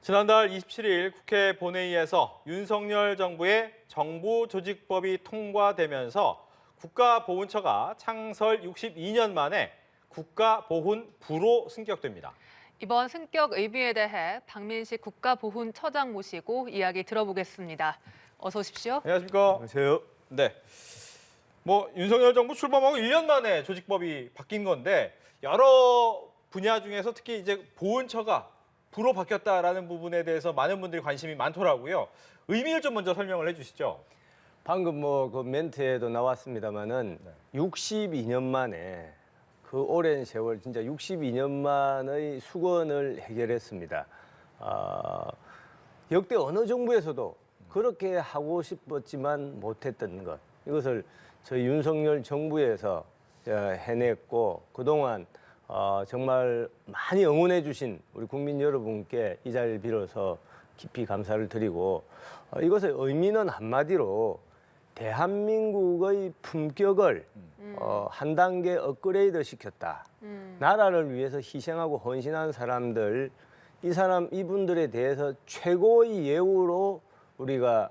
지난달 27일 국회 본회의에서 윤석열 정부의 정부조직법이 통과되면서 국가보훈처가 창설 62년 만에 국가보훈부로 승격됩니다. 이번 승격 의미에 대해 박민식 국가보훈처장 모시고 이야기 들어보겠습니다. 어서 오십시오. 안녕하십니까? 안녕하세요. 네. 윤석열 정부 출범하고 1년 만에 조직법이 바뀐 건데 여러 분야 중에서 특히 이제 보훈처가 부로 바뀌었다라는 부분에 대해서 많은 분들이 관심이 많더라고요. 의미를 좀 먼저 설명을 해주시죠. 방금 그 멘트에도 나왔습니다만은 62년 만에 그 오랜 세월 진짜 62년 만의 수건을 해결했습니다. 역대 어느 정부에서도 그렇게 하고 싶었지만 못했던 것 이것을 저희 윤석열 정부에서 해냈고 그동안 정말 많이 응원해 주신 우리 국민 여러분께 이 자리를 빌어서 깊이 감사를 드리고 이것의 의미는 한마디로 대한민국의 품격을 한 단계 업그레이드 시켰다. 나라를 위해서 희생하고 헌신한 사람들, 이분들에 대해서 최고의 예우로 우리가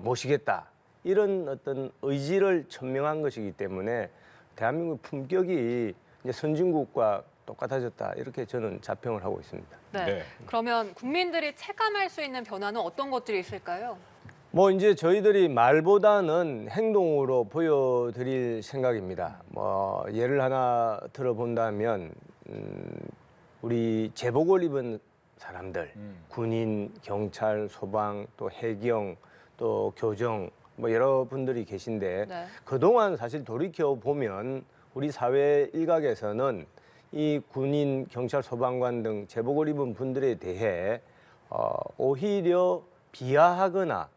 모시겠다. 이런 어떤 의지를 천명한 것이기 때문에 대한민국 품격이 이제 선진국과 똑같아졌다. 이렇게 저는 자평을 하고 있습니다. 네. 그러면 국민들이 체감할 수 있는 변화는 어떤 것들이 있을까요? 이제 저희들이 말보다는 행동으로 보여드릴 생각입니다. 예를 하나 들어본다면 우리 제복을 입은 사람들, 군인, 경찰, 소방, 또 해경, 또 교정 여러분들이 계신데 네. 그동안 사실 돌이켜 보면 우리 사회 일각에서는 이 군인, 경찰, 소방관 등 제복을 입은 분들에 대해 오히려 비하하거나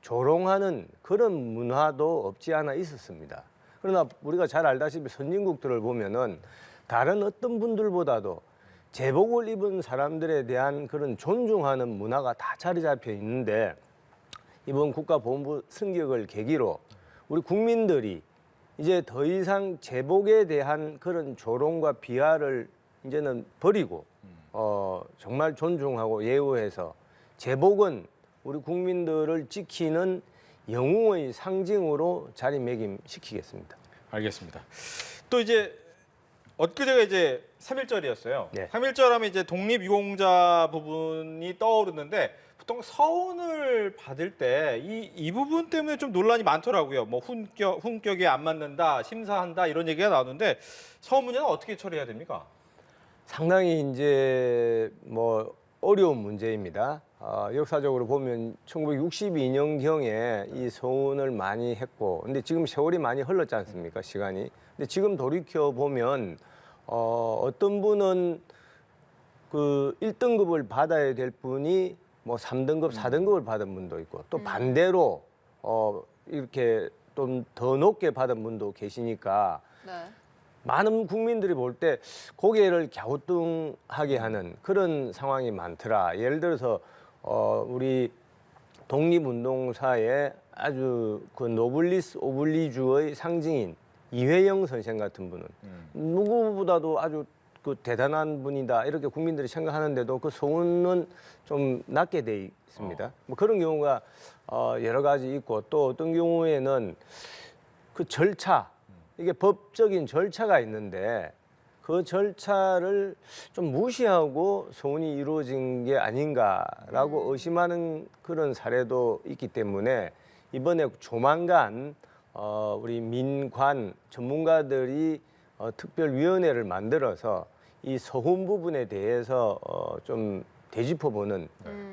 조롱하는 그런 문화도 없지 않아 있었습니다. 그러나 우리가 잘 알다시피 선진국들을 보면은 다른 어떤 분들보다도 제복을 입은 사람들에 대한 그런 존중하는 문화가 다 자리 잡혀 있는데 이번 국가보훈부 승격을 계기로 우리 국민들이 이제 더 이상 제복에 대한 그런 조롱과 비하를 이제는 버리고 정말 존중하고 예우해서 제복은 우리 국민들을 지키는 영웅의 상징으로 자리매김시키겠습니다. 알겠습니다. 또 이제 엊그제가 이제 3.1절이었어요. 네. 3.1절 하면 이제 독립유공자 부분이 떠오르는데 보통 서훈을 받을 때 이 부분 때문에 좀 논란이 많더라고요. 훈격이 안 맞는다, 심사한다 이런 얘기가 나오는데 서훈 문제는 어떻게 처리해야 됩니까? 상당히 이제 어려운 문제입니다. 역사적으로 보면 1962년경에 이 서훈을 많이 했고, 근데 지금 세월이 많이 흘렀지 않습니까? 시간이. 근데 지금 돌이켜 보면 어떤 분은 그 1등급을 받아야 될 분이 3등급, 4등급을 받은 분도 있고 또 반대로 이렇게 좀 더 높게 받은 분도 계시니까 네. 많은 국민들이 볼 때 고개를 갸우뚱하게 하는 그런 상황이 많더라. 예를 들어서 우리 독립운동사의 아주 그 노블리스 오블리주의 상징인 이회영 선생 같은 분은 누구보다도 아주 그 대단한 분이다 이렇게 국민들이 생각하는데도 그 서훈은 좀 낮게 돼 있습니다. 그런 경우가 여러 가지 있고 또 어떤 경우에는 그 절차 이게 법적인 절차가 있는데 그 절차를 좀 무시하고 서훈이 이루어진 게 아닌가라고 의심하는 그런 사례도 있기 때문에 이번에 조만간 우리 민관 전문가들이 특별위원회를 만들어서 이 서훈 부분에 대해서 좀 되짚어보는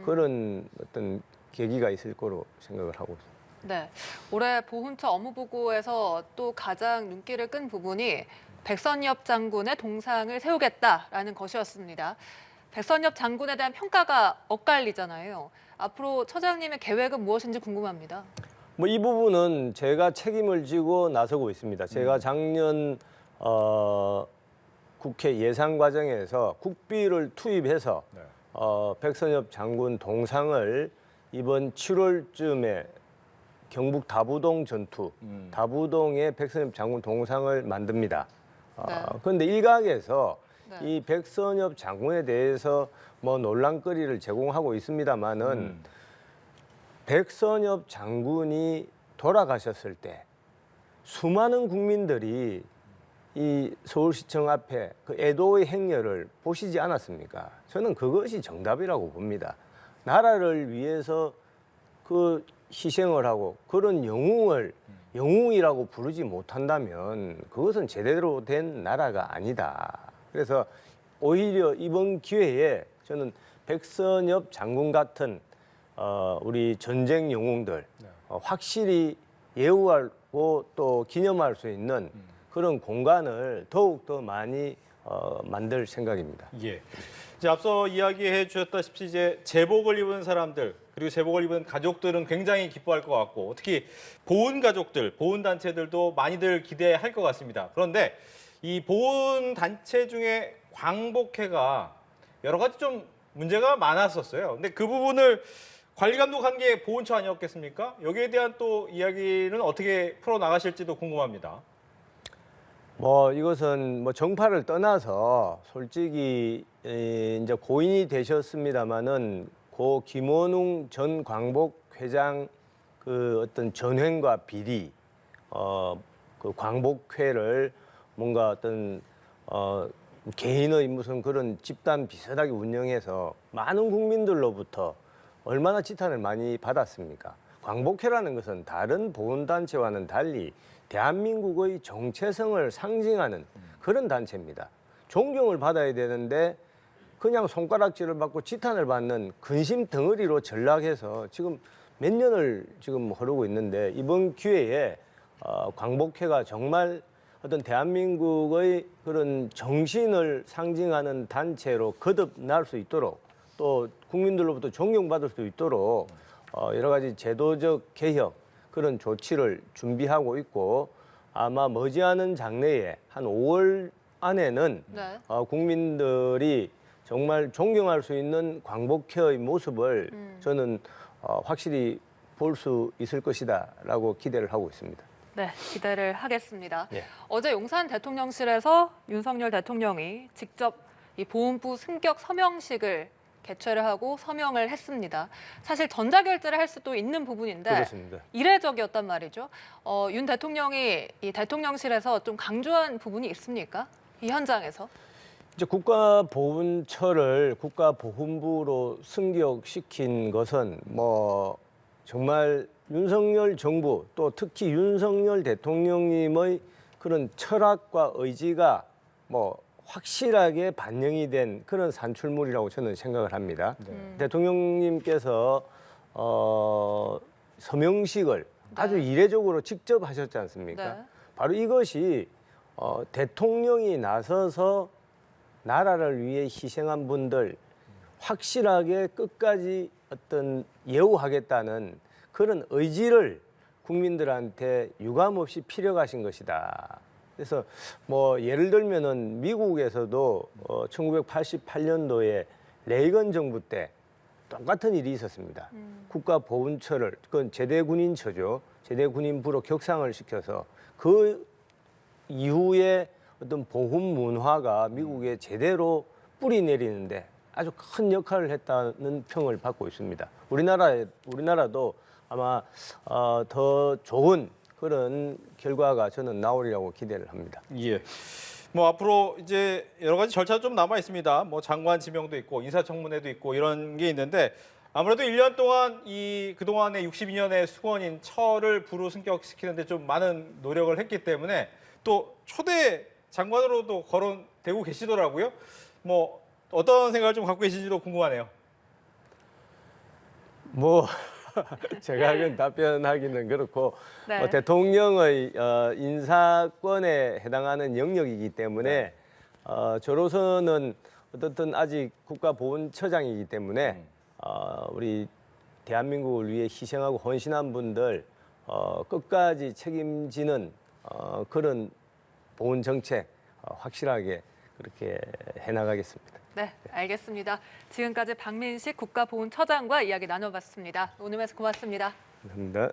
그런 어떤 계기가 있을 거로 생각을 하고 있습니다. 네. 올해 보훈처 업무보고에서 또 가장 눈길을 끈 부분이 백선엽 장군의 동상을 세우겠다라는 것이었습니다. 백선엽 장군에 대한 평가가 엇갈리잖아요. 앞으로 처장님의 계획은 무엇인지 궁금합니다. 이 부분은 제가 책임을 지고 나서고 있습니다. 제가 작년 국회 예산 과정에서 국비를 투입해서 백선엽 장군 동상을 이번 7월쯤에 경북 다부동 전투, 다부동에 백선엽 장군 동상을 만듭니다. 네. 그런데 일각에서 네. 이 백선엽 장군에 대해서 뭐 논란거리를 제공하고 있습니다만은 백선엽 장군이 돌아가셨을 때 수많은 국민들이 이 서울시청 앞에 그 애도의 행렬을 보시지 않았습니까? 저는 그것이 정답이라고 봅니다. 나라를 위해서 그 희생을 하고 그런 영웅이라고 부르지 못한다면 그것은 제대로 된 나라가 아니다. 그래서 오히려 이번 기회에 저는 백선엽 장군 같은 우리 전쟁 영웅들 확실히 예우하고 또 기념할 수 있는 그런 공간을 더욱 더 많이 만들 생각입니다. 예. 이제 앞서 이야기해 주셨다시피 이제 제복을 입은 사람들 그리고 제복을 입은 가족들은 굉장히 기뻐할 것 같고 특히 보훈 가족들, 보훈 단체들도 많이들 기대할 것 같습니다. 그런데 이 보훈 단체 중에 광복회가 여러 가지 좀 문제가 많았었어요. 근데 그 부분을 관리 감독한 게 보훈처 아니었겠습니까? 여기에 대한 또 이야기는 어떻게 풀어 나가실지도 궁금합니다. 뭐 이것은 뭐 정파를 떠나서 솔직히 이제 고인이 되셨습니다마는 고 김원웅 전 광복회장 그 어떤 전횡과 비리, 그 광복회를 뭔가 어떤 개인의 무슨 그런 집단 비슷하게 운영해서 많은 국민들로부터 얼마나 지탄을 많이 받았습니까? 광복회라는 것은 다른 보훈단체와는 달리 대한민국의 정체성을 상징하는 그런 단체입니다. 존경을 받아야 되는데 그냥 손가락질을 받고 지탄을 받는 근심 덩어리로 전락해서 지금 몇 년을 지금 흐르고 있는데 이번 기회에 광복회가 정말 어떤 대한민국의 그런 정신을 상징하는 단체로 거듭날 수 있도록 또 국민들로부터 존경받을 수 있도록 여러 가지 제도적 개혁 그런 조치를 준비하고 있고 아마 머지않은 장래에 한 5월 안에는 네. 국민들이 정말 존경할 수 있는 광복회의 모습을 저는 확실히 볼 수 있을 것이다라고 기대를 하고 있습니다. 네, 기대를 하겠습니다. 예. 어제 용산 대통령실에서 윤석열 대통령이 직접 이 보훈부 승격 서명식을 개최를 하고 서명을 했습니다. 사실 전자결제를 할 수도 있는 부분인데 그렇습니다. 이례적이었단 말이죠. 윤 대통령이 이 대통령실에서 좀 강조한 부분이 있습니까? 이 현장에서? 이제 국가보훈처를 국가보훈부로 승격시킨 것은 뭐 정말 윤석열 정부 또 특히 윤석열 대통령님의 그런 철학과 의지가 뭐 확실하게 반영이 된 그런 산출물이라고 저는 생각을 합니다. 대통령님께서 서명식을 아주 이례적으로 직접 하셨지 않습니까? 네. 바로 이것이 대통령이 나서서 나라를 위해 희생한 분들 확실하게 끝까지 어떤 예우하겠다는 그런 의지를 국민들한테 유감없이 피력하신 것이다. 그래서 뭐 예를 들면은 미국에서도 1988년도에 레이건 정부 때 똑같은 일이 있었습니다. 국가보훈처를 그건 제대군인처죠. 제대군인부로 격상을 시켜서 그 이후에 어떤 보훈 문화가 미국에 제대로 뿌리 내리는데 아주 큰 역할을 했다는 평을 받고 있습니다. 우리나라도 아마 더 좋은 그런 결과가 저는 나오리라고 기대를 합니다. 예. 뭐 앞으로 이제 여러 가지 절차가 좀 남아 있습니다. 뭐 장관 지명도 있고 인사청문회도 있고 이런 게 있는데 아무래도 1년 동안 이 그동안의 62년의 수건인 처를 부로 승격시키는데 좀 많은 노력을 했기 때문에 또 초대 장관으로도 거론되고 계시더라고요. 뭐 어떤 생각을 좀 갖고 계신지도 궁금하네요. 뭐 제가 그 답변하기는 그렇고 네. 대통령의 인사권에 해당하는 영역이기 때문에 저로서는 어떻든 아직 국가보훈처장이기 때문에 우리 대한민국을 위해 희생하고 헌신한 분들 끝까지 책임지는 그런 보훈 정책 확실하게 그렇게 해나가겠습니다. 네, 알겠습니다. 지금까지 박민식 국가보훈처장과 이야기 나눠봤습니다. 오늘 말씀 고맙습니다. 감사합니다.